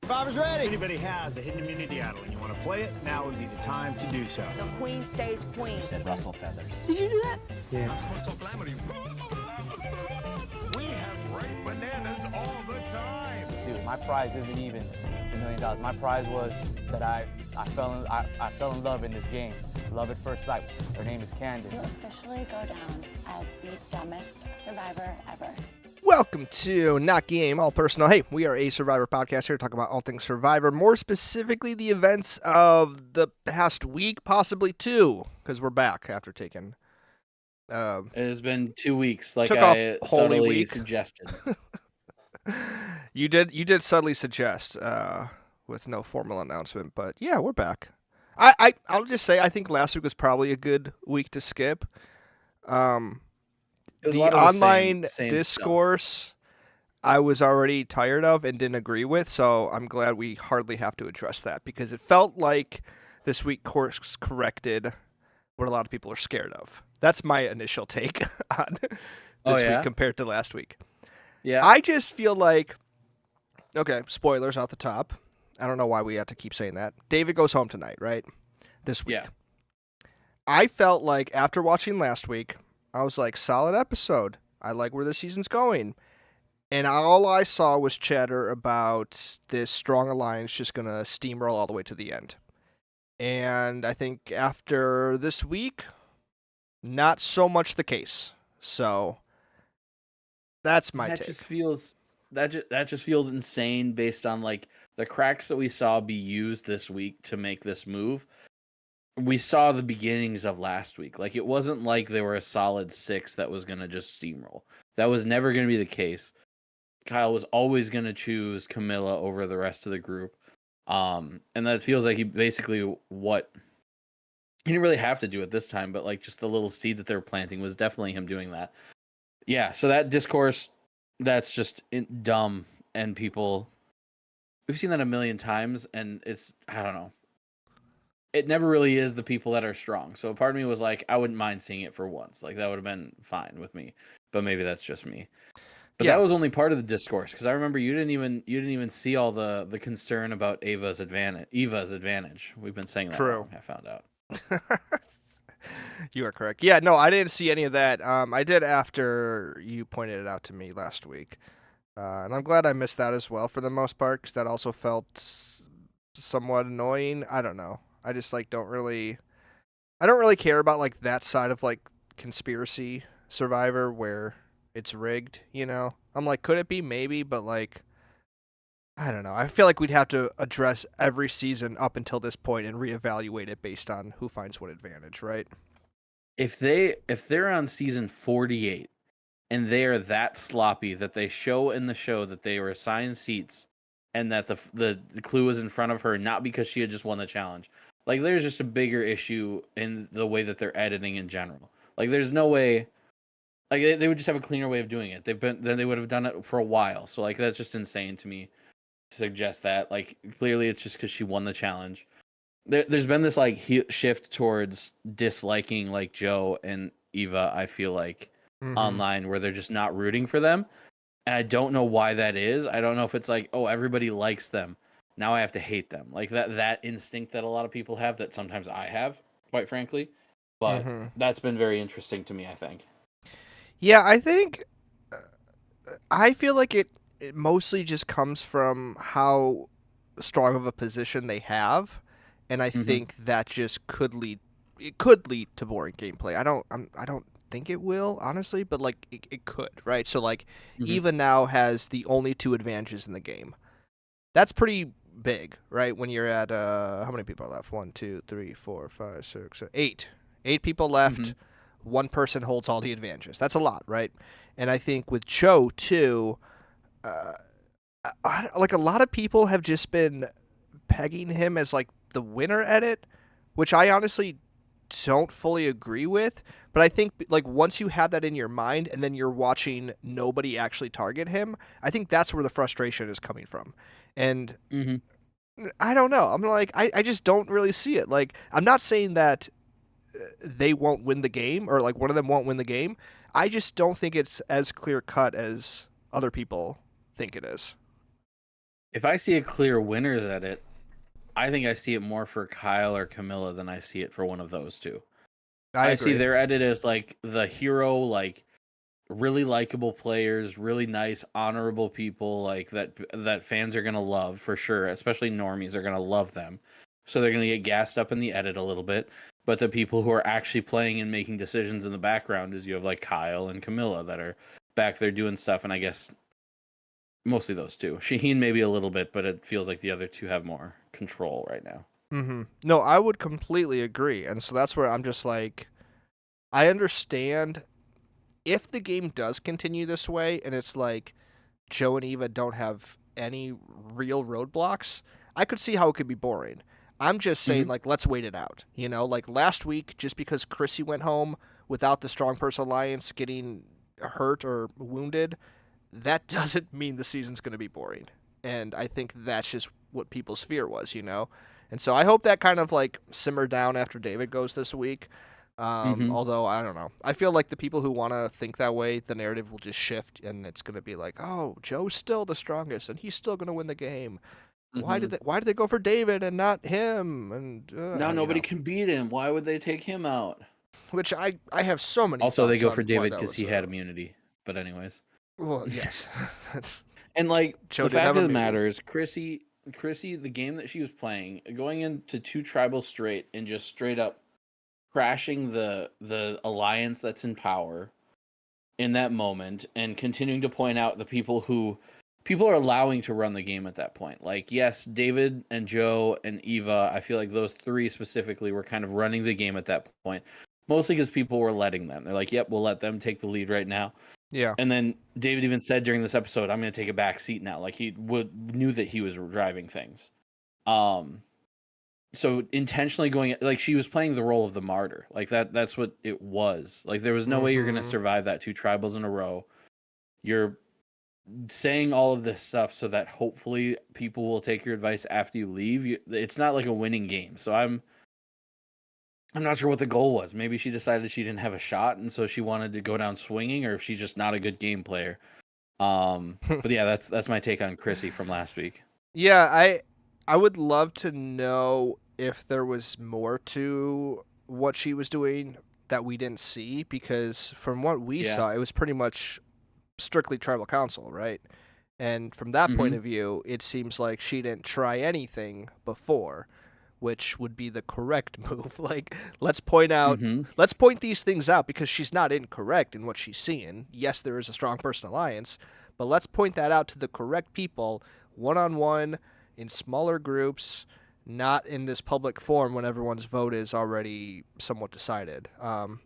Survivor's ready. If anybody has a hidden immunity idol and you want to play it, now would be the time to do so. The queen stays queen. You said Russell Feathers. Did you do that? I'm supposed to calamity. We have ripe bananas all the time. Dude, my prize isn't even $1 million. My prize was that I fell in love in this game. Love at first sight. Her name is Candace. You officially go down as the dumbest survivor ever. Welcome to Not Game, All Personal. Hey, we are a Survivor podcast here to talk about all things Survivor, more specifically the events of the past week, possibly two, because we're back after taking... It has been 2 weeks, like took I off Holy subtly Week. suggested. You did subtly suggest with no formal announcement, but yeah, we're back. I'll just say I think last week was probably a good week to skip. It was a The lot of online same discourse I was already tired of and didn't agree with, so I'm glad we hardly have to address that because it felt like this week course corrected what a lot of people are scared of. That's my initial take on this week compared to last week. Yeah. I just feel like, okay, spoilers off the top. I don't know why we have to keep saying that. David goes home tonight, right? This week. Yeah. I felt like after watching last week, I was like, solid episode. I like where the season's going. And all I saw was chatter about this strong alliance just going to steamroll all the way to the end. And I think after this week, not so much the case. So that's my take. That just feels insane based on like the cracks that we saw be used this week to make this move. We saw the beginnings of last week. Like it wasn't like they were a solid 6 that was going to just steamroll. That was never going to be the case. Kyle was always going to choose Camilla over the rest of the group. And that feels like he basically he didn't really have to do it this time, but like just the little seeds that they were planting was definitely him doing that. Yeah. So that discourse, that's just dumb. And we've seen that a million times and I don't know. It never really is the people that are strong. So part of me was like, I wouldn't mind seeing it for once. Like that would have been fine with me. But maybe that's just me. But that was only part of the discourse because I remember you didn't even see all the concern about Eva's advantage. We've been saying that. True. Wrong, I found out. You are correct. Yeah, no, I didn't see any of that. I did after you pointed it out to me last week. And I'm glad I missed that as well for the most part because that also felt somewhat annoying. I don't know. I just I don't really care about like that side of like conspiracy Survivor where it's rigged, you know? I'm like, could it be? Maybe, but like, I don't know. I feel like we'd have to address every season up until this point and reevaluate it based on who finds what advantage, right? If they're on season 48 and they are that sloppy that they show in the show that they were assigned seats and that the clue was in front of her, not because she had just won the challenge. Like, there's just a bigger issue in the way that they're editing in general. Like, there's no way... Like, they would just have a cleaner way of doing it. Then they would have done it for a while. So, like, that's just insane to me to suggest that. Like, clearly it's just because she won the challenge. There's been this, like, shift towards disliking, like, Joe and Eva, I feel like, online, where they're just not rooting for them. And I don't know why that is. I don't know if it's like, oh, everybody likes them. Now I have to hate them. Like that instinct that a lot of people have that sometimes I have, quite frankly. But that's been very interesting to me, I think. Yeah, I think... I feel like it mostly just comes from how strong of a position they have. And I think that just could lead to boring gameplay. I don't think it will, honestly, but like it could, right? So like Eva now has the only 2 advantages in the game. That's pretty big, right? When you're at how many people are left? 1, 2, 3, 4, 5, 6, 7, 8. 8 people left. 1 person holds all the advantages. That's a lot, right? And I think with Joe too, like a lot of people have just been pegging him as like the winner at it, which I honestly don't fully agree with. But I think like once you have that in your mind and then you're watching nobody actually target him, I think that's where the frustration is coming from. And I don't know. I'm like, I just don't really see it. Like, I'm not saying that they won't win the game or like one of them won't win the game. I just don't think it's as clear cut as other people think it is. If I see a clear winners edit, I think I see it more for Kyle or Camilla than I see it for one of those two. I I see agree. their edit as like the hero, like really likable players, really nice, honorable people, like that fans are gonna love for sure. Especially normies are gonna love them, so they're gonna get gassed up in the edit a little bit. But the people who are actually playing and making decisions in the background is you have like Kyle and Camilla that are back there doing stuff, and I guess mostly those two. Shaheen maybe a little bit, but it feels like the other two have more control right now. No, I would completely agree. And so that's where I'm just like, I understand if the game does continue this way and it's like Joe and Eva don't have any real roadblocks, I could see how it could be boring. I'm just saying, like, let's wait it out. You know, like last week, just because Chrissy went home without the Strong Person Alliance getting hurt or wounded, that doesn't mean the season's going to be boring. And I think that's just what people's fear was, you know? And so I hope that kind of like simmered down after David goes this week. Although I don't know, I feel like the people who want to think that way, the narrative will just shift, and it's going to be like, oh, Joe's still the strongest, and he's still going to win the game. Why did they go for David and not him? And Now nobody can beat him. Why would they take him out? Which I have so many. Also, they thoughts go on for why David that because was, he had immunity. But anyways, Well, yes. and like Joe the didn't fact have of the immunity. matter is, Chrissy, the game that she was playing, going into 2 tribals straight and just straight up crashing the alliance that's in power in that moment, and continuing to point out the people are allowing to run the game at that point. Like, yes, David and Joe and Eva, I feel like those 3 specifically were kind of running the game at that point, mostly because people were letting them. They're like, yep, we'll let them take the lead right now. Yeah. And then David even said during this episode, I'm going to take a back seat now. Like, he knew that he was driving things. So intentionally going, like, she was playing the role of the martyr. Like, that's what it was. Like, there was no way you're going to survive that 2 tribals in a row. You're saying all of this stuff so that hopefully people will take your advice after you leave. It's not like a winning game. So I'm not sure what the goal was. Maybe she decided she didn't have a shot, and so she wanted to go down swinging, or if she's just not a good game player. But yeah, that's my take on Chrissy from last week. Yeah, I would love to know if there was more to what she was doing that we didn't see, because from what we saw, it was pretty much strictly tribal council, right? And from that point of view, it seems like she didn't try anything before, which would be the correct move. Like, let's point these things out, because she's not incorrect in what she's seeing. Yes, there is a Strong Person Alliance, but let's point that out to the correct people, one-on-one, in smaller groups, not in this public forum when everyone's vote is already somewhat decided.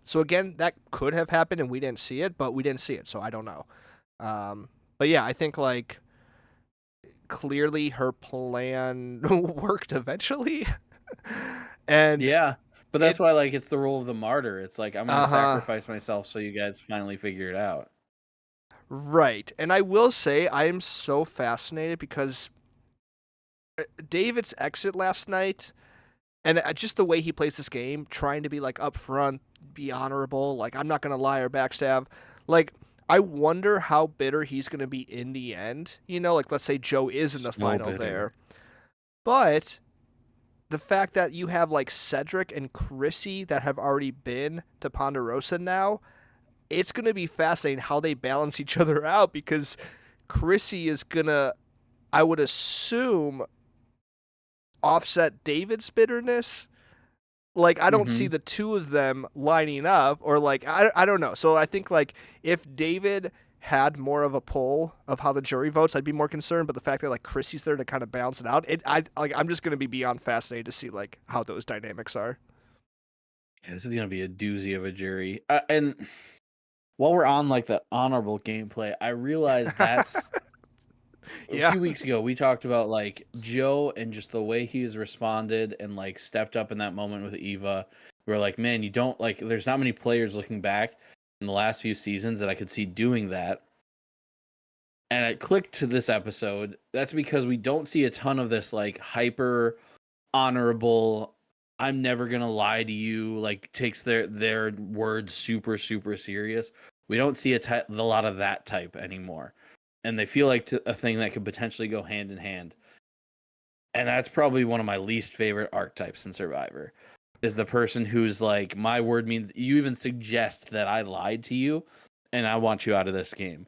So again, that could have happened and we didn't see it, but we didn't see it, so I don't know. But yeah, I think like clearly her plan worked eventually. And yeah, but that's why, like, it's the role of the martyr. It's like, I'm gonna sacrifice myself so you guys finally figure it out. Right. And I will say I am so fascinated because David's exit last night, and just the way he plays this game, trying to be like upfront, be honorable, like I'm not gonna lie or backstab. Like, I wonder how bitter he's gonna be in the end. You know, like let's say Joe is in the final there, but the fact that you have like Cedric and Chrissy that have already been to Ponderosa now, it's gonna be fascinating how they balance each other out, because Chrissy is gonna, I would assume, offset David's bitterness. Like, I don't see the two of them lining up, or like I don't know. So I think like if David had more of a pull of how the jury votes, I'd be more concerned. But the fact that like Chrissy's there to kind of balance it out, I'm just gonna be beyond fascinated to see like how those dynamics are. Yeah, this is gonna be a doozy of a jury. And while we're on like the honorable gameplay, I realized that's a few weeks ago we talked about like Joe and just the way he's responded and like stepped up in that moment with Eva. We were like, man, you don't like. There's not many players looking back in the last few seasons that I could see doing that. And it clicked to this episode. That's because we don't see a ton of this like hyper honorable, I'm never gonna lie to you, like takes their words super serious. We don't see a lot of that type anymore. and they feel like a thing that could potentially go hand in hand. And that's probably one of my least favorite archetypes in Survivor, is the person who's like, my word means, you even suggest that I lied to you and I want you out of this game.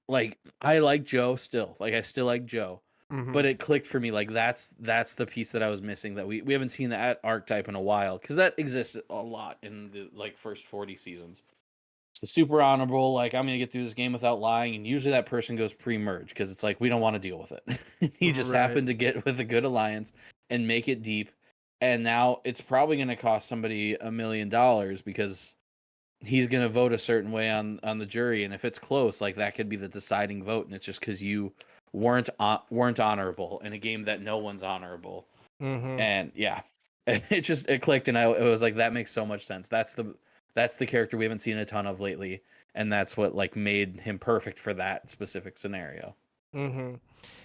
Like, I like Joe still. Like, I still like Joe. Mhm. But it clicked for me. Like, that's the piece that I was missing, that we haven't seen that archetype in a while, because that existed a lot in the like first 40 seasons. It's the super honorable, like, I'm gonna get through this game without lying, and usually that person goes pre-merge because it's like, we don't want to deal with it. He just Right. happened to get with a good alliance and make it deep, and now it's probably going to cost somebody $1 million because he's going to vote a certain way on the jury, and if it's close, like, that could be the deciding vote, and it's just because you weren't honorable in a game that no one's honorable. Mhm. And yeah, it clicked, and it was like, that makes so much sense. That's the character we haven't seen a ton of lately, and that's what like made him perfect for that specific scenario. Mhm.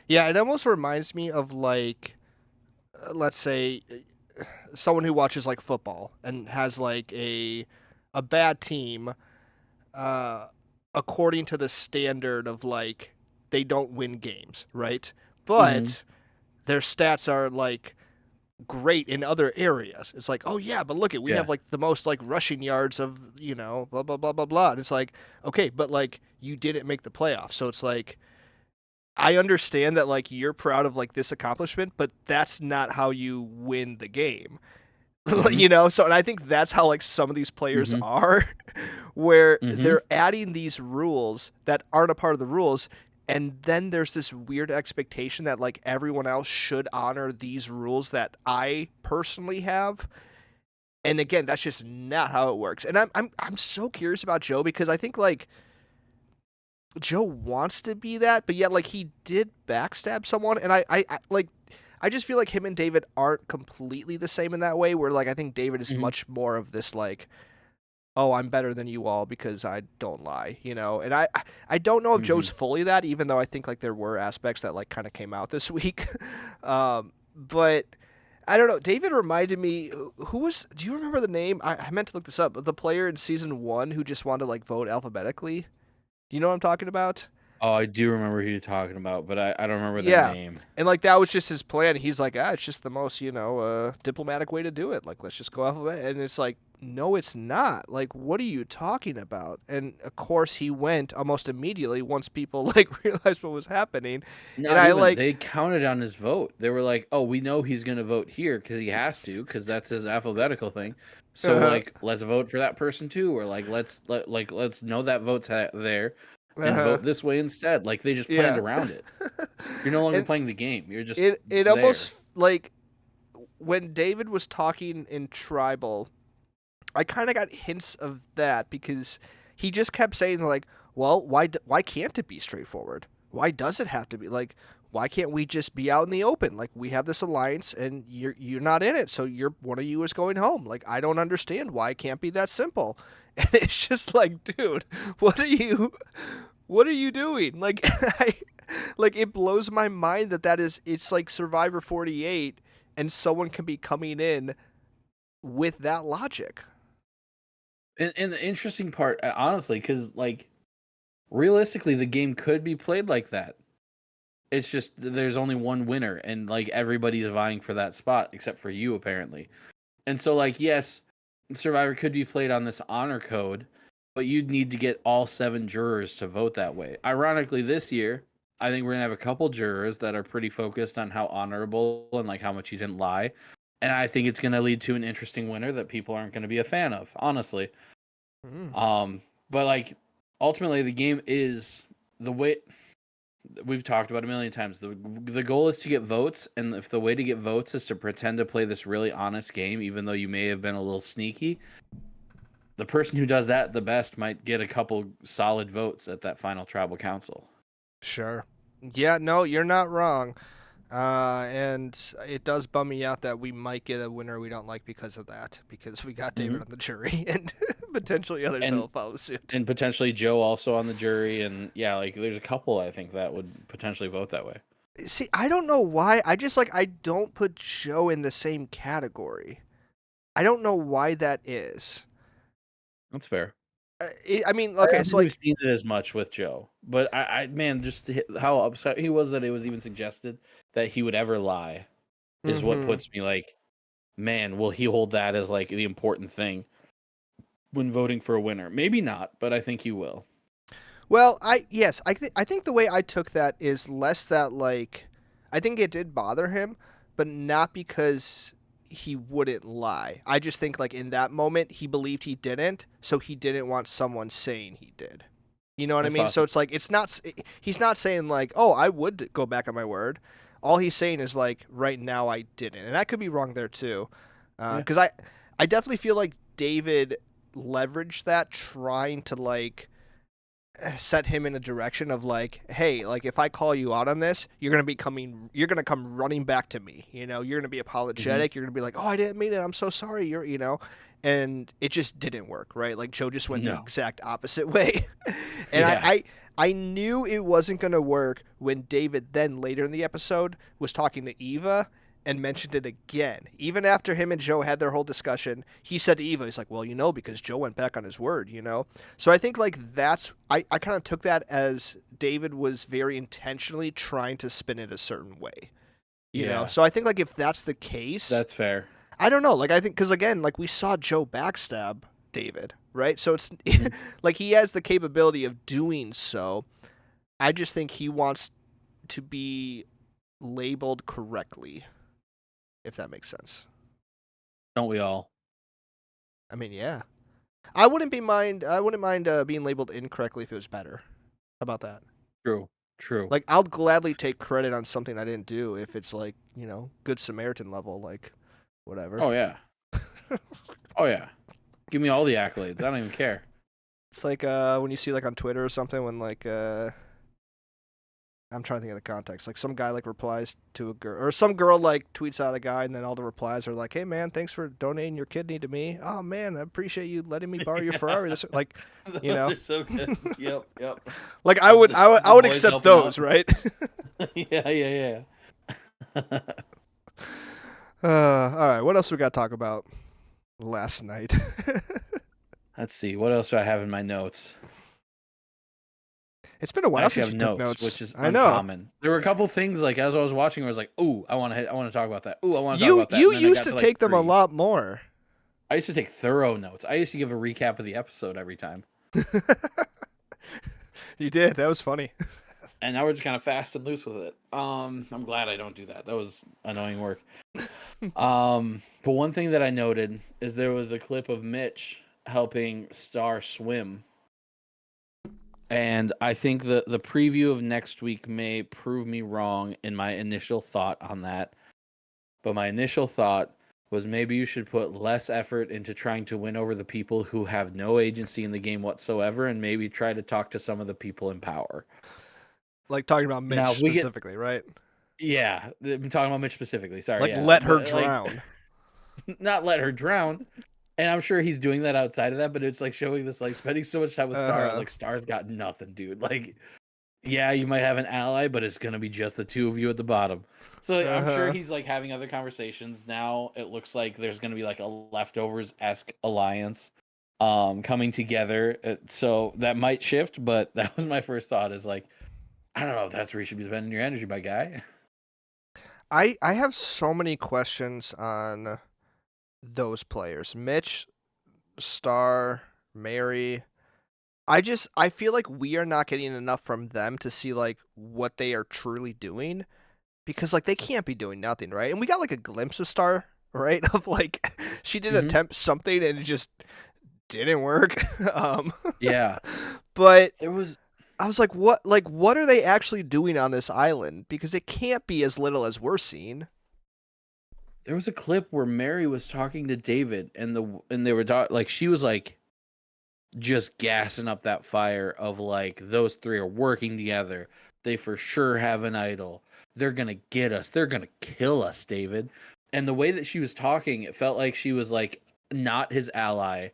Yeah, it almost reminds me of like, let's say, someone who watches like football and has like a bad team, uh, according to the standard of like they don't win games, right? But their stats are like great in other areas. It's like, oh yeah, but look at, we Yeah. have like the most like rushing yards of, blah blah blah blah blah. And it's like, okay, but like you didn't make the playoffs. So it's like, I understand that like you're proud of like this accomplishment, but that's not how you win the game. Mhm. So, and I think that's how like some of these players Mhm. are, where Mhm. they're adding these rules that aren't a part of the rules, and then there's this weird expectation that like everyone else should honor these rules that I personally have. And again, that's just not how it works. And I'm so curious about Joe, because I think like Joe wants to be that, but yet like he did backstab someone, and I like, I just feel like him and David aren't completely the same in that way, where like I think David is Mhm. much more of this like, oh, I'm better than you all because I don't lie, And I don't know if Joe's Mhm. fully that, even though I think like there were aspects that like kind of came out this week. But I don't know. David reminded me, who was? Do you remember the name? I meant to look this up. The player in season 1 who just wanted to like vote alphabetically. Do you know what I'm talking about? Oh, I do remember who you're talking about, but I don't remember their Yeah. name. And like that was just his plan. He's like, it's just the most, diplomatic way to do it. Like, let's just go alphabet. And it's like, no, it's not. Like, what are you talking about? And of course, he went almost immediately once people like realized what was happening. And Not I even. like, They counted on his vote. They were like, "Oh, we know he's gonna vote here because he has to, because that's his alphabetical thing. So uh-huh, like, let's vote for that person too, or like let's know that vote's there, and uh-huh, vote this way instead." Like, they just planned yeah. around it. You're no longer And playing the game. You're just it there. almost like when David was talking in Tribal, I kind of got hints of that, because he just kept saying like, "Well, why can't it be straightforward? Why does it have to be like? Why can't we just be out in the open? Like, we have this alliance, and you're not in it, so you're one of you is going home. Like, I don't understand why it can't be that simple." And it's just like, dude, what are you doing? Like, like it blows my mind it's like Survivor 48, and someone can be coming in with that logic. And the interesting part, honestly, because like, realistically, the game could be played like that. It's just there's only one winner, and like, everybody's vying for that spot except for you, apparently. And so, like, yes, Survivor could be played on this honor code, but you'd need to get all 7 jurors to vote that way. Ironically, this year, I think we're gonna have a couple jurors that are pretty focused on how honorable and like how much you didn't lie. And I think it's gonna lead to an interesting winner that people aren't gonna be a fan of, honestly. Mm. But like, ultimately, the game is the way we've talked about a million times. The goal is to get votes, and if the way to get votes is to pretend to play this really honest game, even though you may have been a little sneaky, the person who does that the best might get a couple solid votes at that final tribal council. Sure. Yeah, no, you're not wrong. And it does bum me out that we might get a winner we don't like because of that, because we got David Hmm. on the jury, and potentially others And will follow suit. and potentially Joe also on the jury, and yeah, like, there's a couple I think that would potentially vote that way. See, I don't know why. I just like, I don't put Joe in the same category. I don't know why that is. That's fair. I mean, I okay, don't so think like, we've seen it as much with Joe, but man, how upset he was that it was even suggested that he would ever lie is what mhm. puts me like, man, will he hold that as like the important thing when voting for a winner? Maybe not, but I think he will. Well, I think the way I took that is less that like I think it did bother him, but not because he wouldn't lie. I just think like in that moment he believed he didn't, so he didn't want someone saying he did. You know what I That's mean? So possible. it's like he's not saying like, "Oh, I would go back on my word." All he's saying is like, "Right now I didn't." And I could be wrong there too. Yeah. Cuz I definitely feel like David leveraged that trying to like set him in a direction of like, hey, like if I call you out on this, you're gonna come running back to me. You know, you're gonna be Hmm. apologetic. You're gonna be like, oh, I didn't mean it. I'm so sorry. And it just didn't work, right? Like Joe just went the No. exact opposite way, and Yeah. I knew it wasn't gonna work when David then later in the episode was talking to Eva and mentioned it again. Even after him and Joe had their whole discussion, he said to Eva, he's like, well, because Joe went back on his word. So I think like I kind of took that as David was very intentionally trying to spin it a certain way. Yeah. So I think like if that's the case, That's fair. I don't know. Like I think because again, like we saw Joe backstab David, right? So it's Mhm. like he has the capability of doing so. I just think he wants to be labeled correctly, if that makes sense. Don't we all? I mean, yeah. I wouldn't mind being labeled incorrectly if it was better. How about that? True. True. Like I'll gladly take credit on something I didn't do if it's like, good Samaritan level, like whatever. Oh yeah. Oh yeah. Give me all the accolades. I don't even care. It's like when you see like on Twitter or something when like I'm trying to think of the context. Like some guy like replies to a girl or some girl like tweets out a guy and then all the replies are like, "Hey man, thanks for donating your kidney to me. Oh man, I appreciate you letting me borrow your Ferrari." This like, you Those know. are so good. Yep. Yep. Like Just I the would boys accept helping out. those, right? Yeah. Yeah. Yeah. All right, what else we got to talk about last night? Let's see. What else do I have in my notes? It's been a I while actually since have you took notes, notes. which is I know. uncommon. There were a couple things like as I was watching, where I was like, "Ooh, I want to talk about that. Ooh, I want to talk You about that." you And then I used got to to like take them a three. lot more. I used to take thorough notes. I used to give a recap of the episode every time. You did. That was funny. And now we're just kind of fast and loose with it. I'm glad I don't do that. That was annoying work. But one thing that I noted is there was a clip of Mitch helping Star swim. And I think the preview of next week may prove me wrong in my initial thought on that. But my initial thought was maybe you should put less effort into trying to win over the people who have no agency in the game whatsoever and maybe try to talk to some of the people in power. Like talking about Now, Mitch if we get specifically, right? yeah, I'm talking about Mitch specifically. Sorry, Like yeah. let her But like drown. not let her drown. And I'm sure he's doing that outside of that, but it's like showing this like spending so much time with Star. I was Uh, like, Star's got nothing, dude. Like, yeah, you might have an ally, but it's gonna be just the two of you at the bottom. So like, I'm sure uh-huh. he's like having other conversations. Now it looks like there's gonna be like a leftovers-esque alliance coming together. So that might shift, but that was my first thought is like, I don't know if that's where you should be spending your energy, my guy. I have so many questions on those players. Mitch, Star, Mary. I feel like we are not getting enough from them to see like what they are truly doing because like they can't be doing nothing, right? And we got like a glimpse of Star, right? Of like she did Hmm. attempt something and it just didn't work. um Yeah. but There was I was like what are they actually doing on this island? Because it can't be as little as we're seeing. there was a clip where Mary was talking to David and they were like she was like just gassing up that fire of like those three are working together. They for sure have an idol. They're gonna get us. They're gonna kill us, David. And the way that she was talking, it felt like she was like not his ally,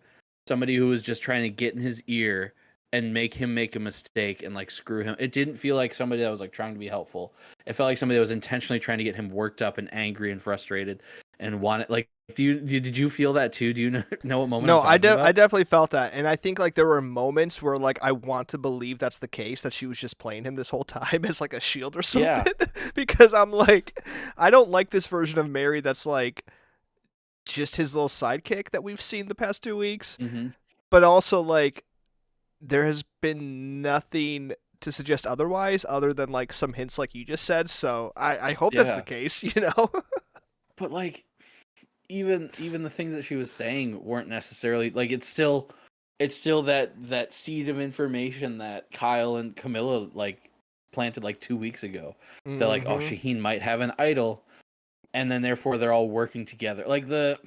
somebody who was just trying to get in his ear and make him make a mistake and like screw him. It didn't feel like somebody that was like trying to be helpful. It felt like somebody that was intentionally trying to get him worked up and angry and frustrated. and wanted like. Did you feel that too? Do you know what moment? No, I'm talking I about? definitely felt that, and I think like there were moments where like I want to believe that's the case, that she was just playing him this whole time as like a shield or something. Yeah. Because I'm like, I don't like this version of Mary that's like just his little sidekick that we've seen the past 2 weeks. Mm-hmm. But also like there has been nothing to suggest otherwise, other than like some hints like you just said. So I hope that's Yeah. the case, you know. But like, even the things that she was saying weren't necessarily like it's still that seed of information that Kyle and Camilla like planted like 2 weeks ago. They're like, oh, Mhm. Shaheen might have an idol, and then therefore they're all working together. Like there's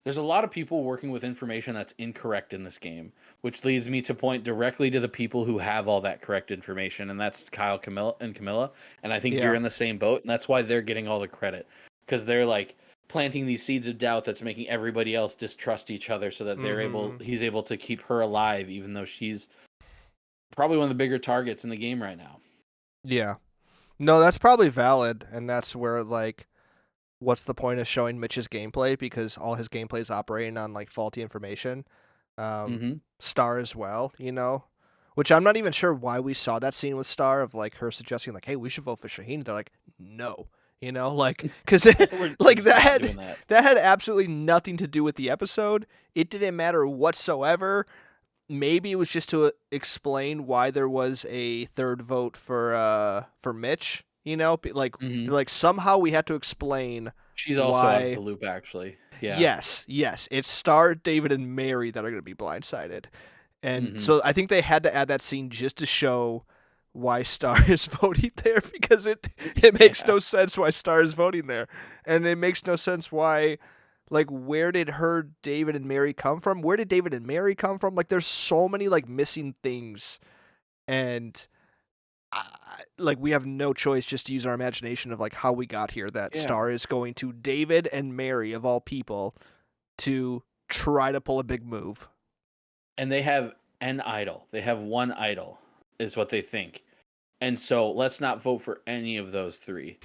a lot of people working with information that's incorrect in this game, which leads me to point directly to the people who have all that correct information, and that's Kyle, Camilla. And I think Yeah. you're in the same boat, and that's why they're getting all the credit, because they're like planting these seeds of doubt that's making everybody else distrust each other, so that he's able to keep her alive, even though she's probably one of the bigger targets in the game right now. Yeah. No, that's probably valid, and that's where like what's the point of showing Mitch's gameplay, because all his gameplay is operating on like faulty information. Mm-hmm. Star as well, you know, which I'm not even sure why we saw that scene with Star of like her suggesting like, hey, we should vote for Shaheen. They're like, no, you know, like because like that had absolutely nothing to do with the episode. It didn't matter whatsoever. Maybe it was just to explain why there was a third vote for Mitch. You know, like somehow we had to explain. She's also out of the loop, actually. Yeah. Yes. It's Star, David, and Mary that are going to be blindsided, and so I think they had to add that scene just to show why Star is voting there, because it makes no sense why Star is voting there, and it makes no sense why. Like, where did her, David, and Mary come from? Where did David and Mary come from? Like, there's so many, like, missing things. And, like, we have no choice just to use our imagination of, like, how we got here. That Star is going to David and Mary, of all people, to try to pull a big move. And they have an idol. They have one idol, is what they think. And so, let's not vote for any of those three.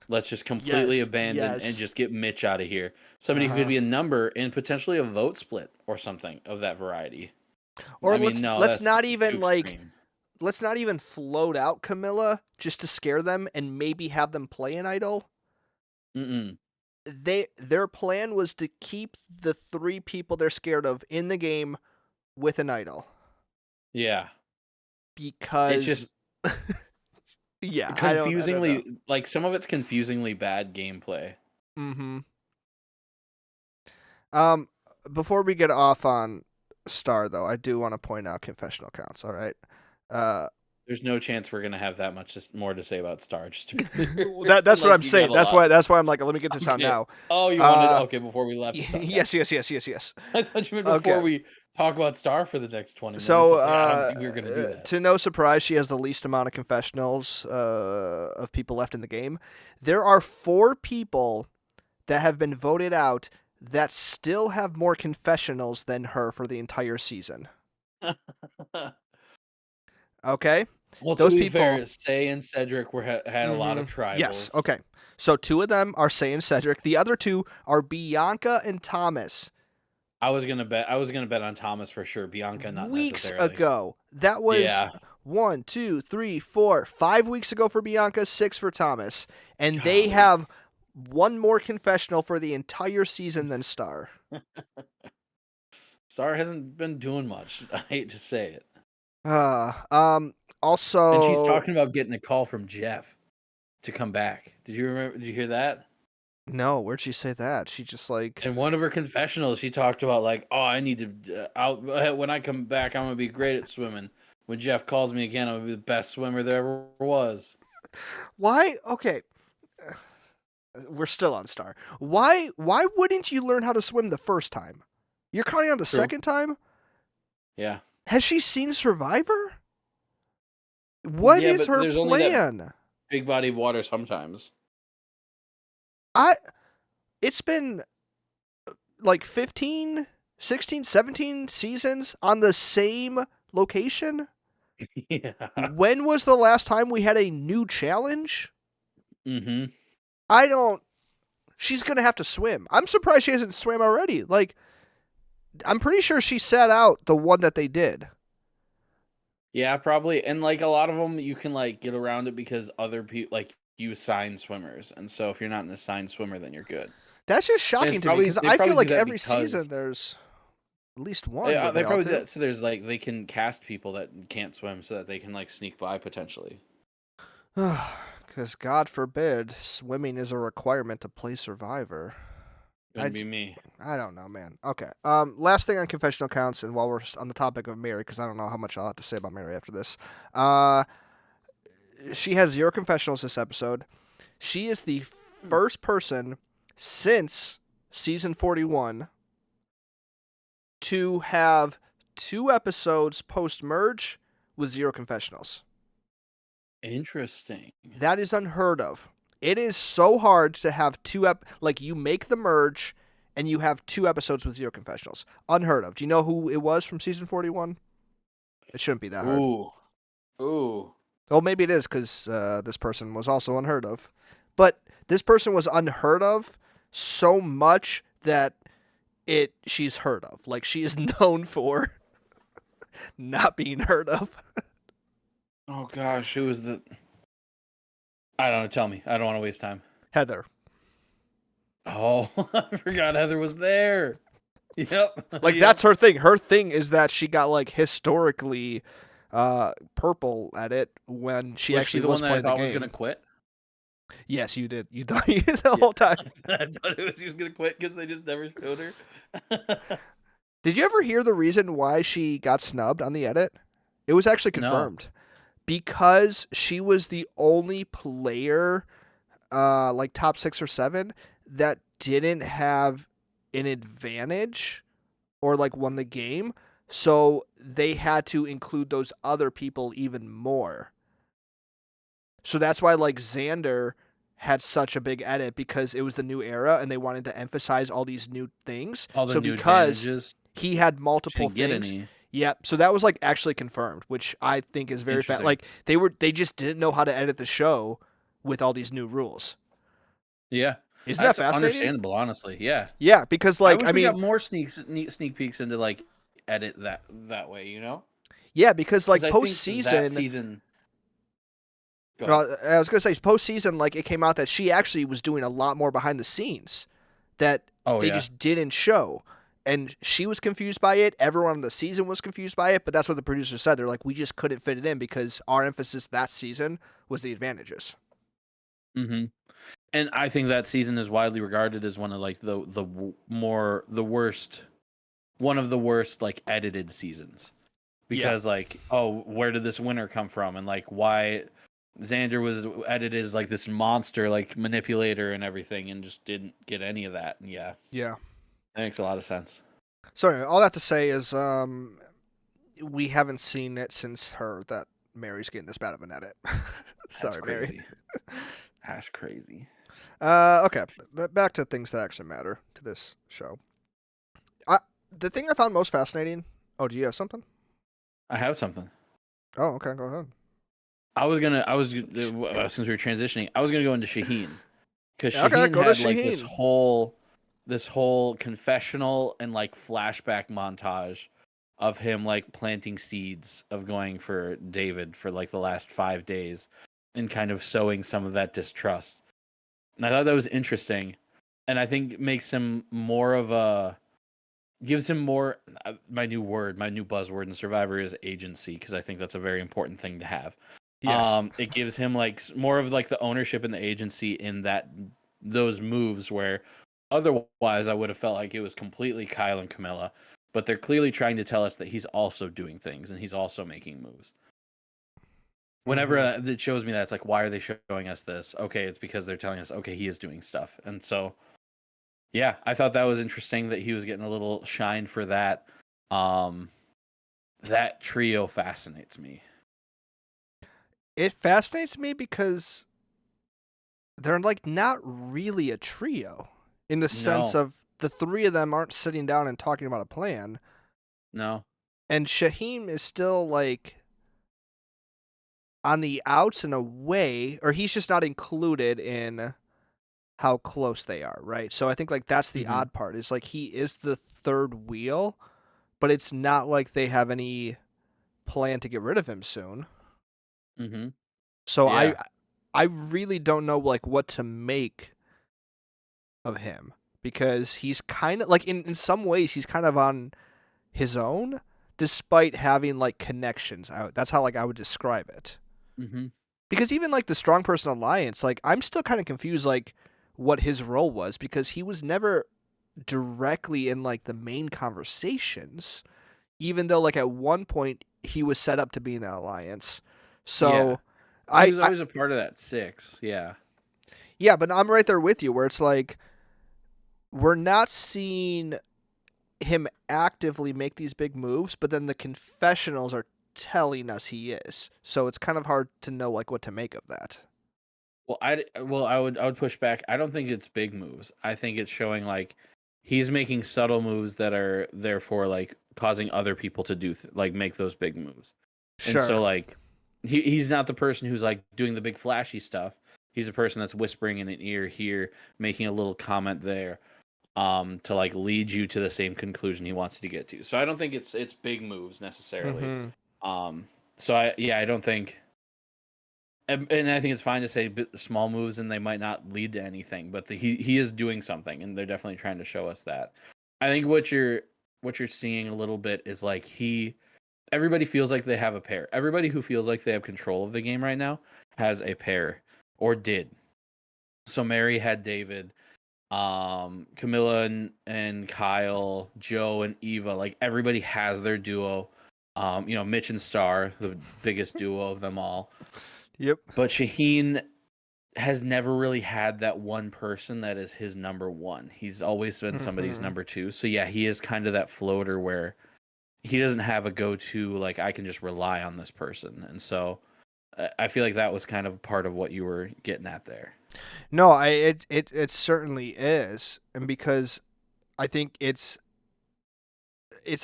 Let's just completely abandon and just get Mitch out of here. Somebody who could be a number and potentially a vote split or something of that variety. Or let's not even float out Camilla just to scare them and maybe have them play an idol. Their plan was to keep the three people they're scared of in the game with an idol. Yeah. Because it's just confusingly I don't know. Like some of it's confusingly bad gameplay. Before we get off on Star, though, I do want to point out confessional counts. All right. There's no chance we're gonna have that much more to say about Star. Just to that's what I'm saying. That's why I'm like, let me get this out now. Oh, you wanted before we left. Yes. I thought you meant before we talk about Star for the next 20 minutes. So, I don't think we were gonna do that. To no surprise, she has the least amount of confessionals of people left in the game. There are 4 people that have been voted out that still have more confessionals than her for the entire season. Okay? Well, those people, fair, Say and Cedric had a lot of tribals. Yes, okay. So 2 of them are Say and Cedric. The other 2 are Bianca and Thomas. I was gonna bet on Thomas for sure. Bianca, not weeks necessarily. Ago. That was 1, 2, 3, 4, 5 weeks ago for Bianca, 6 for Thomas, and they have 1 more confessional for the entire season than Star. Star hasn't been doing much. I hate to say it. Also, and she's talking about getting a call from Jeff to come back. Did you hear that? No, where'd she say that? She just like in one of her confessionals, she talked about like, oh, I need to when I come back, I'm gonna be great at swimming. When Jeff calls me again, I'm gonna be the best swimmer there ever was. Why? Okay, we're still on Star. Why wouldn't you learn how to swim the first time? You're counting on the second time? Yeah. Has she seen Survivor? What is her plan? Big body of water sometimes. It's been like 15, 16, 17 seasons on the same location. Yeah. When was the last time we had a new challenge? Mm-hmm. she's gonna have to swim. I'm surprised she hasn't swam already. Like, I'm pretty sure she sat out the one that they did. Yeah, probably. And like a lot of them, you can like get around it because other people like you assign swimmers, and so if you're not an assigned swimmer, then you're good. That's just shocking to me probably- because they I probably feel do like that every because- season there's at least one. Yeah, where they they probably all do do. that, so there's like they can cast people that can't swim so that they can like sneak by potentially. Because God forbid swimming is a requirement to play Survivor. Couldn't be me. I don't know, man. Okay. Last thing on confessional counts, and while we're on the topic of Mary, because I don't know how much I'll have to say about Mary after this. She has 0 confessionals this episode. She is the first person since season 41 to have 2 episodes post-merge with 0 confessionals. Interesting. That is unheard of. It is so hard to have 2 like you make the merge and you have 2 episodes with 0 confessionals. Unheard of. Do you know who it was from season 41? It shouldn't be that hard. Ooh. Well, maybe it is because this person was also unheard of. But this person was unheard of so much that she's heard of. Like, she is known for not being heard of. Oh gosh, who was the? I don't know. Tell me. I don't want to waste time. Heather. Oh, I forgot Heather was there. Yep. Like, Yep. that's her thing. Her thing is that she got, like, historically purple at it when she Was actually the was one that I playing the thought game. was gonna quit. Yes, you did. You thought the whole time. I thought she was gonna quit because they just never showed her. Did you ever hear the reason why she got snubbed on the edit? It was actually No. confirmed. Because she was the only player, like top 6 or 7, that didn't have an advantage or like won the game. So they had to include those other people even more. So that's why like Xander had such a big edit because it was the new era and they wanted to emphasize all these new things. All the so new because advantages. he had She multiple didn't get things. any. Yep. So that was like actually confirmed, which I think is very fast. Interesting. Like they just didn't know how to edit the show with all these new rules. Yeah, Isn't that's that fascinating? understandable. Honestly, yeah. Yeah, because like wish I we got mean, more sneak peeks into like edit that way. You know, yeah, because like 'Cause I think postseason. that season. Go ahead. Well, I was gonna say postseason, like it came out that she actually was doing a lot more behind the scenes that Oh they yeah. just didn't show. And she was confused by it. Everyone in the season was confused by it. But that's what the producers said. They're like, we just couldn't fit it in because our emphasis that season was the advantages. Mm-hmm. And I think that season is widely regarded as one of like the worst, one of the worst like edited seasons, because like, oh, where did this winner come from, and like why Xander was edited as like this monster, like manipulator and everything, and just didn't get any of that. And yeah, Yeah. that makes a lot of sense. So anyway, all that to say is we haven't seen it since her that Mary's getting this bad of an edit. Sorry, That's Mary. crazy. That's crazy. Okay, but back to things that actually matter to this show. The thing I found most fascinating. Oh, do you have something? I have something. Oh, okay, go ahead. Since we were transitioning, I was gonna go into Shaheen because Okay, Shaheen go to had like Shaheen. this whole confessional and like flashback montage of him like planting seeds of going for David for like the last 5 days and kind of sowing some of that distrust. And I thought that was interesting, and I think makes him more of a gives him more. My new buzzword in Survivor is agency, because I think that's a very important thing to have. Yes. It gives him like more of like the ownership and the agency in those moves where otherwise I would have felt like it was completely Kyle and Camilla, but they're clearly trying to tell us that he's also doing things and he's also making moves. Whenever it shows me that, it's like, why are they showing us this? Okay, it's because they're telling us, okay, he is doing stuff. And so, yeah, I thought that was interesting that he was getting a little shine for that. That trio fascinates me. It fascinates me because they're like not really a trio in the sense No. of the 3 of them aren't sitting down and talking about a plan. No. And Shaheem is still like on the outs in a way, or he's just not included in how close they are, right? So I think like that's the Mm-hmm. odd part is like he is the third wheel, but it's not like they have any plan to get rid of him soon. Mm-hmm. So Yeah. I really don't know like what to make of him because he's kind of like in some ways he's kind of on his own despite having like connections out. That's how like I would describe it. Mm-hmm. Because even like the Strong Person Alliance, like I'm still kind of confused like what his role was because he was never directly in like the main conversations, even though like at one point he was set up to be in that alliance. Yeah. So He I, was I always a part of that 6. Yeah. yeah, but I'm right there with you where it's like we're not seeing him actively make these big moves, but then the confessionals are telling us he is. So it's kind of hard to know like what to make of that. I would push back. I don't think it's big moves. I think it's showing like he's making subtle moves that are therefore like causing other people to do like make those big moves. And Sure. so like he's not the person who's like doing the big flashy stuff. He's a person that's whispering in an ear here, making a little comment there, to like lead you to the same conclusion he wants you to get to. So I don't think it's big moves necessarily. Mm-hmm. So I don't think, and I think it's fine to say small moves and they might not lead to anything, but he is doing something, and they're definitely trying to show us that. I think what you're seeing a little bit is like everybody feels like they have a pair. Everybody who feels like they have control of the game right now has a pair or did. So Mary had David, Camilla and Kyle, Joe and Eva, like everybody has their duo. Mitch and Star, the biggest duo of them all. Yep. But Shaheen has never really had that one person that is his number one. He's always been somebody's Mhm. number two. So yeah, he is kind of that floater where he doesn't have a go-to, like I can just rely on this person. And so I feel like that was kind of part of what you were getting at there. No, it certainly is, and because I think it's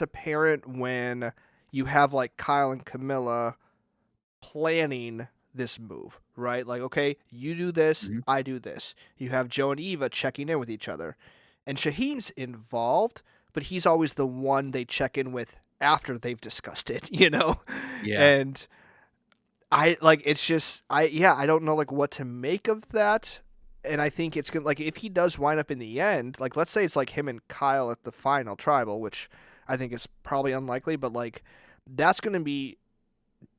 apparent when you have like Kyle and Camilla planning this move, right? Like, okay, you do this, Mhm. I do this. You have Joe and Eva checking in with each other, and Shaheen's involved, but he's always the one they check in with after they've discussed it, you know, Yeah. and I like it's just I don't know like what to make of that. And I think it's gonna like if he does wind up in the end, like let's say it's like him and Kyle at the final tribal, which I think is probably unlikely, but like that's gonna be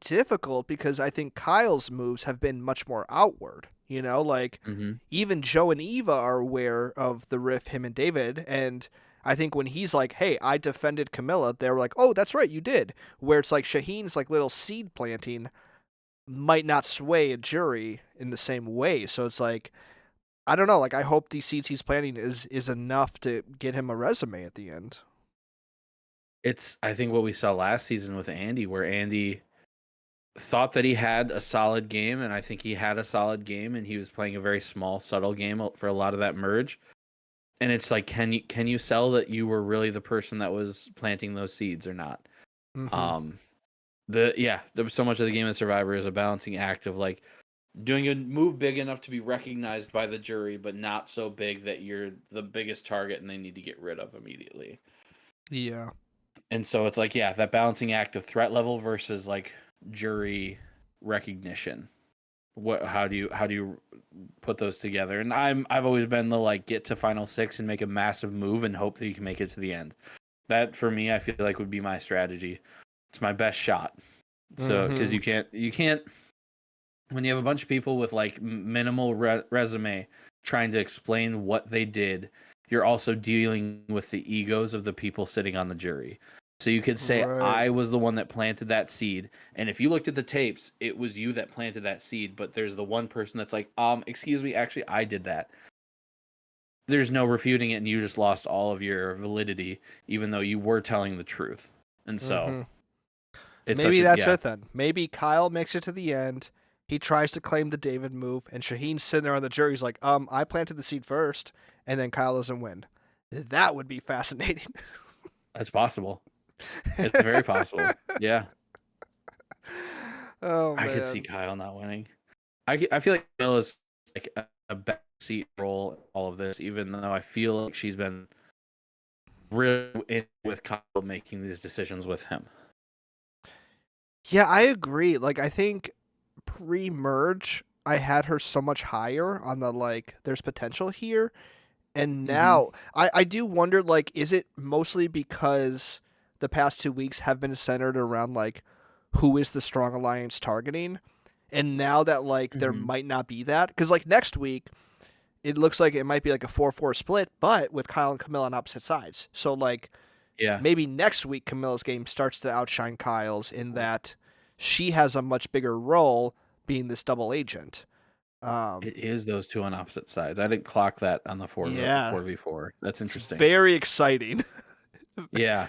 difficult because I think Kyle's moves have been much more outward. You know, like Hmm. even Joe and Eva are aware of the riff him and David, and I think when he's like, "Hey, I defended Camilla," they were like, "Oh, that's right, you did." Where it's like Shaheen's like little seed planting might not sway a jury in the same way. So it's like I don't know. Like I hope these seats he's planning is enough to get him a resume at the end. It's I think what we saw last season with Andy, where Andy thought that he had a solid game, and I think he had a solid game, and he was playing a very small, subtle game for a lot of that merge. And it's like, can you sell that you were really the person that was planting those seeds or not? Mm-hmm. Um, there was so much of the game of Survivor is a balancing act of like doing a move big enough to be recognized by the jury, but not so big that you're the biggest target and they need to get rid of immediately. Yeah. And so it's like, yeah, that balancing act of threat level versus like jury recognition. How do you put those together? And I've always been the like get to final 6 and make a massive move and hope that you can make it to the end. That for me, I feel like would be my strategy. It's my best shot. So because Mm-hmm. you can't when you have a bunch of people with like minimal resume trying to explain what they did, you're also dealing with the egos of the people sitting on the jury. So you could say Right. I was the one that planted that seed, and if you looked at the tapes, it was you that planted that seed, but there's the one person that's like, excuse me, actually I did that. There's no refuting it, and you just lost all of your validity even though you were telling the truth. And so Mm-hmm. it's such Maybe a that's yeah. it then. Maybe Kyle makes it to the end. He tries to claim the David move, and Shaheen's sitting there on the jury. He's like, I planted the seed first, and then Kyle doesn't win. That would be fascinating. That's possible. It's very possible. Yeah. Oh I could see man. Kyle not winning. I feel like Bill is like a better seat role in all of this, even though I feel like she's been really in with Kyle making these decisions with him. Yeah, I agree. Like, I think pre-merge, I had her so much higher on the, like, there's potential here. And now, I do wonder, like, is it mostly because the past 2 weeks have been centered around, like, who is the strong alliance targeting? And now that, like, there might not be that. Because, like, next week, it looks like it might be, like, a 4-4 split, but with Kyle and Camilla on opposite sides. So, like, Yeah. maybe next week Camilla's game starts to outshine Kyle's in that she has a much bigger role being this double agent. It is those two on opposite sides. I didn't clock that on the 4v4. That's It's interesting. very exciting. Yeah.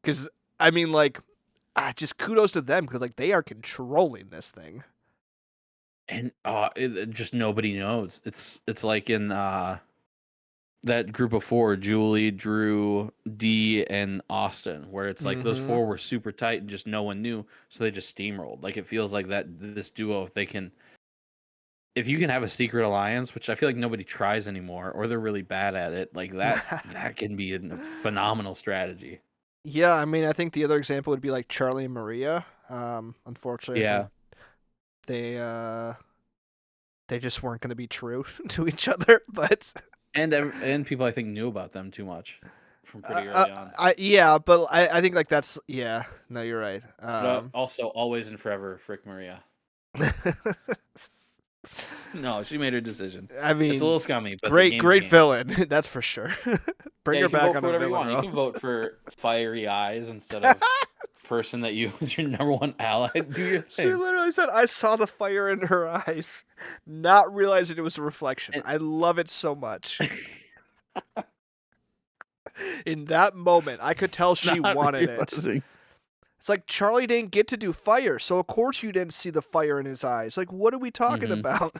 Because, I mean, like, just kudos to them because, like, they are controlling this thing. And just nobody knows. It's like in that group of four, Julie, Drew, D, and Austin, where it's like those four were super tight and just no one knew, so they just steamrolled. Like, it feels like that this duo, if you can have a secret alliance, which I feel like nobody tries anymore, or they're really bad at it, like that can be a phenomenal strategy. Yeah, I mean, I think the other example would be like Charlie and Maria. Unfortunately, I Yeah. think they just weren't going to be true to each other. But And people I think knew about them too much from pretty early on. I think like that's no, you're right. But also, always and forever, Frick Maria. No, she made her decision. I mean, It's a little scummy, but great villain, that's for sure. Bring her back on the whatever villain you want. role. You can vote for Fiery Eyes instead of person that you was your number one ally. Do your She thing. literally said, "I saw the fire in her eyes," not realizing it was a reflection. And- I love it so much. In that moment, I could tell she Not wanted it. realizing. It's like Charlie didn't get to do fire, so of course you didn't see the fire in his eyes. Like, what are we talking about?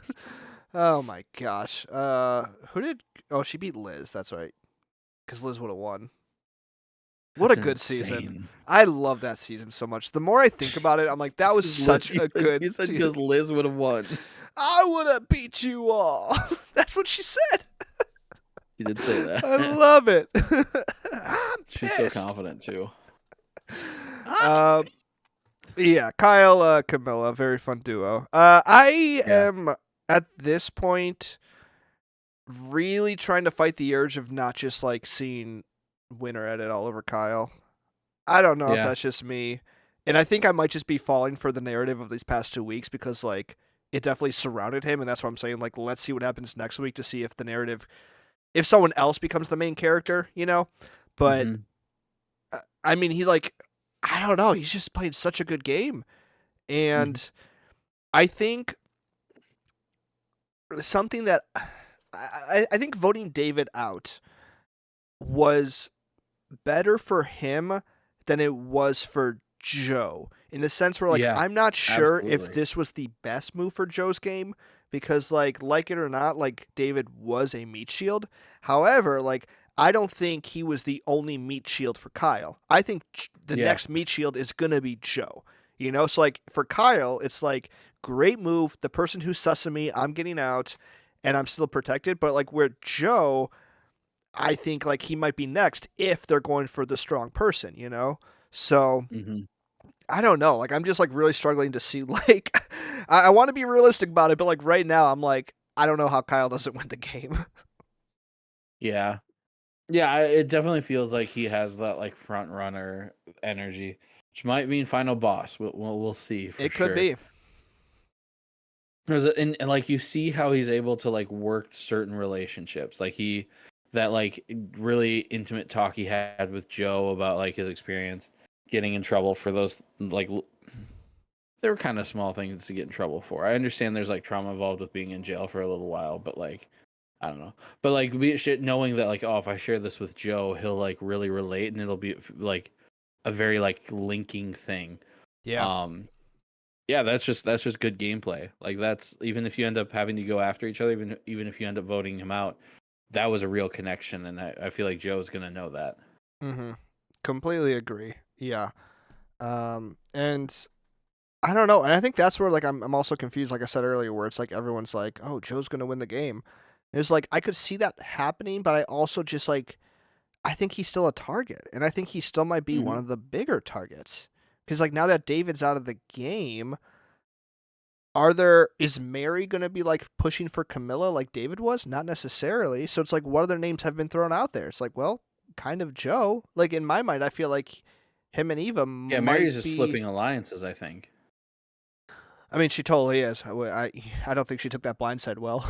Oh my gosh. Who did? Oh, she beat Liz. That's right. Because Liz would have won. What That's a good season. insane. I love that season so much. The more I think about it, I'm like, that was such a good You said season. because Liz would have won. I would have beat you all. That's what she said. You did say that. I love it. I'm She's so pissed. confident too. Yeah, Kyle, Camilla, very fun duo. I am at this point really trying to fight the urge of not just like seeing winner edit all over Kyle. I don't know if Yeah. that's just me, and I think I might just be falling for the narrative of these past 2 weeks because like it definitely surrounded him, and that's why I'm saying like let's see what happens next week to see if the narrative, if someone else becomes the main character, you know. But Mhm. I mean, he like, I don't know. He's just played such a good game. And I think something that I think voting David out was better for him than it was for Joe. In the sense where like Yeah, I'm not sure if absolutely. this was the best move for Joe's game because like it or not, like David was a meat shield. However, like I don't think he was the only meat shield for Kyle. I think the Yeah. next meat shield is going to be Joe. You know, so like for Kyle, it's like great move. The person who's sussing me, I'm getting out and I'm still protected. But like where Joe, I think like he might be next if they're going for the strong person, you know? So Mhm. I don't know. Like I'm just like really struggling to see like I want to be realistic about it, but like right now I'm like, I don't know how Kyle doesn't win the game. Yeah. Yeah, it definitely feels like he has that like front runner energy, which might mean final boss. We'll see. For It could sure. be. And like you see how he's able to like work certain relationships, like that like really intimate talk he had with Joe about like his experience getting in trouble for those like they were kind of small things to get in trouble for. I understand there's like trauma involved with being in jail for a little while, but like I don't know. But like knowing that like, oh, if I share this with Joe, he'll like really relate and it'll be like a very like linking thing. Yeah. Yeah, that's just good gameplay. Like that's even if you end up having to go after each other, even if you end up voting him out, that was a real connection, and I feel like Joe's gonna know that. Mm-hmm. Completely agree. Yeah. And I don't know, and I think that's where like I'm also confused, like I said earlier, where it's like everyone's like, oh, Joe's gonna win the game. It was like I could see that happening, but I also just like I think he's still a target, and I think he still might be one Mhm. of the bigger targets. Because like now that David's out of the game, is Mary gonna be like pushing for Camilla like David was? Not necessarily. So it's like what other names have been thrown out there? It's like, well, kind of Joe. Like in my mind, I feel like him and Eva Yeah, Mary's might just be. flipping alliances, I think. I mean, she totally is. I don't think she took that blindside well.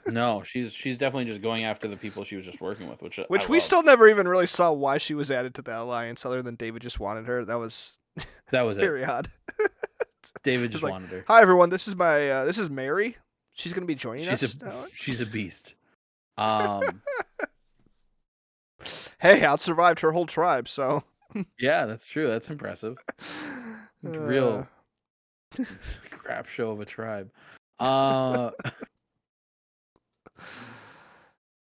No, she's definitely just going after the people she was just working with, which I Which we love. still never even really saw why she was added to that alliance, other than David just wanted her. That was That was it. very odd. David It's just like, wanted her. hi everyone, this is my this is Mary. She's gonna be joining She's us. a now." she's a beast. Um, Hey, outsurvived her whole tribe, so yeah, that's true. That's impressive. uh, Real crap show of a tribe. Uh,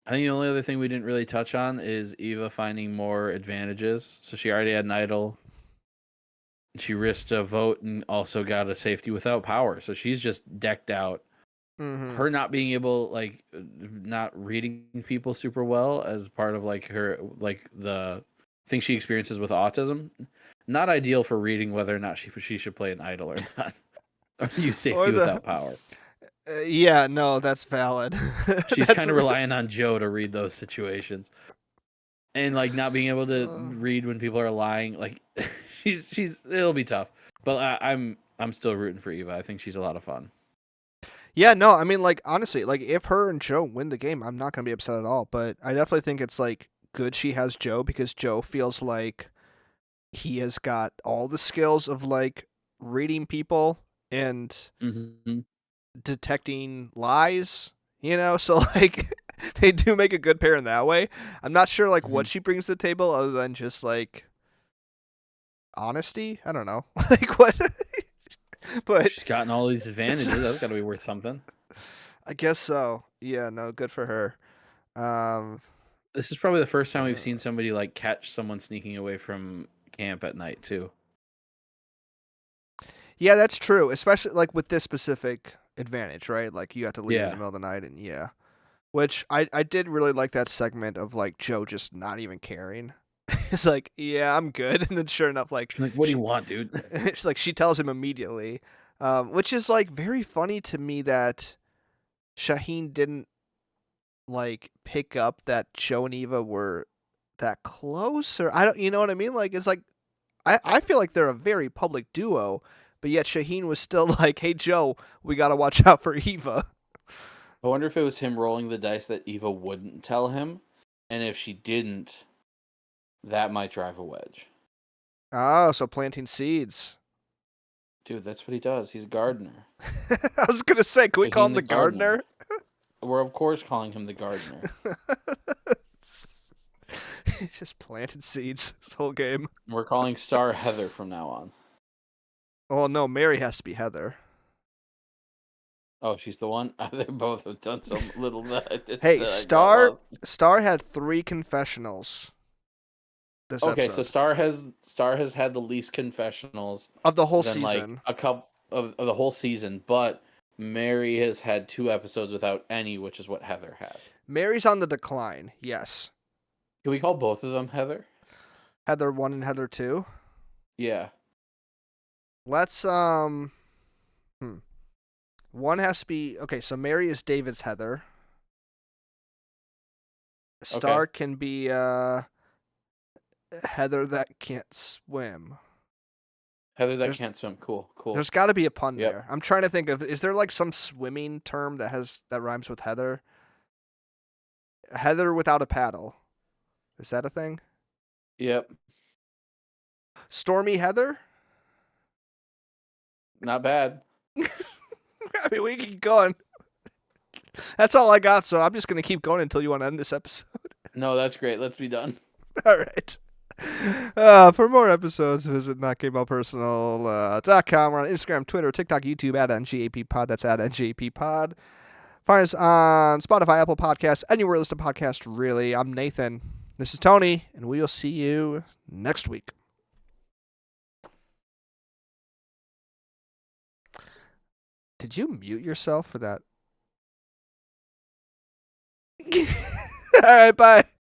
I think the only other thing we didn't really touch on is Eva finding more advantages. So she already had an idol. She risked a vote and also got a safety without power. So she's just decked out. mhm. Her not being able, like, not reading people super well as part of like her, like the thing she experiences with autism, not ideal for reading whether or not she should play an idol or not, or use Or safety the without power. yeah, no, that's valid. She's That's kind of relying on Joe to read those situations, and like not being able to uh, read when people are lying. Like she's it'll be tough, but I'm still rooting for Eva. I think she's a lot of fun. yeah, no, I mean, like honestly, like if her and Joe win the game, I'm not gonna be upset at all. But I definitely think it's like good she has Joe because Joe feels like he has got all the skills of like reading people and Mm-hmm. detecting lies, you know? So like they do make a good pair in that way. I'm not sure like Mm-hmm. what she brings to the table other than just like honesty. I don't know. Like what but She's gotten all these advantages. That's got to be worth something. I guess so. Yeah, no, good for her. Um This is probably the first time we've seen somebody like catch someone sneaking away from camp at night too. yeah, that's true, especially like with this specific advantage, right? Like you have to leave in the Yeah. middle of the night and yeah. Which I did really like that segment of like Joe just not even caring. It's like, yeah, I'm good. And then sure enough, like She's like, what do you want, dude? it's like she tells him immediately, which is like very funny to me that Shaheen didn't like pick up that Joe and Eva were that close, or I don't, you know what I mean? Like it's like I feel like they're a very public duo, but yet Shaheen was still like, hey Joe, we gotta watch out for Eva. I wonder if it was him rolling the dice that Eva wouldn't tell him, and if she didn't, that might drive a wedge. Oh, so planting seeds. Dude, that's what he does. He's a gardener. I was gonna say, can we call Shaheen him the the gardener? We're of course calling him the gardener. He's just planted seeds this whole game. We're calling Star Heather from now on. Oh no, Mary has to be Heather. Oh, she's the one. They both have done so little that I did. Hey, that I don't Star love. Star had 3 confessionals this Okay, episode so Star has had the least confessionals of the whole than like season. a couple of the whole season, but Mary has had 2 episodes without any, which is what Heather had. Mary's on the decline. Yes. Can we call both of them Heather? Heather 1 and Heather 2. Yeah. Let's one has to be okay, so Mary is David's Heather. Star can be Heather that can't swim. Heather that There's- can't swim. Cool. There's got to be a pun Yep. there. I'm trying to think of, is there like some swimming term that rhymes with Heather? Heather without a paddle. Is that a thing? Yep. Stormy Heather? Not bad. I mean, we can keep going. That's all I got, so I'm just going to keep going until you want to end this episode. No, that's great. Let's be done. All right. For more episodes, visit notgamepersonal.com. We're on Instagram, Twitter, TikTok, YouTube at NGAPpod. That's at NGAPpod. Find us on Spotify, Apple Podcasts, anywhere you listen to podcasts, really. I'm Nathan. This is Tony, and we will see you next week. Did you mute yourself for that All right, bye.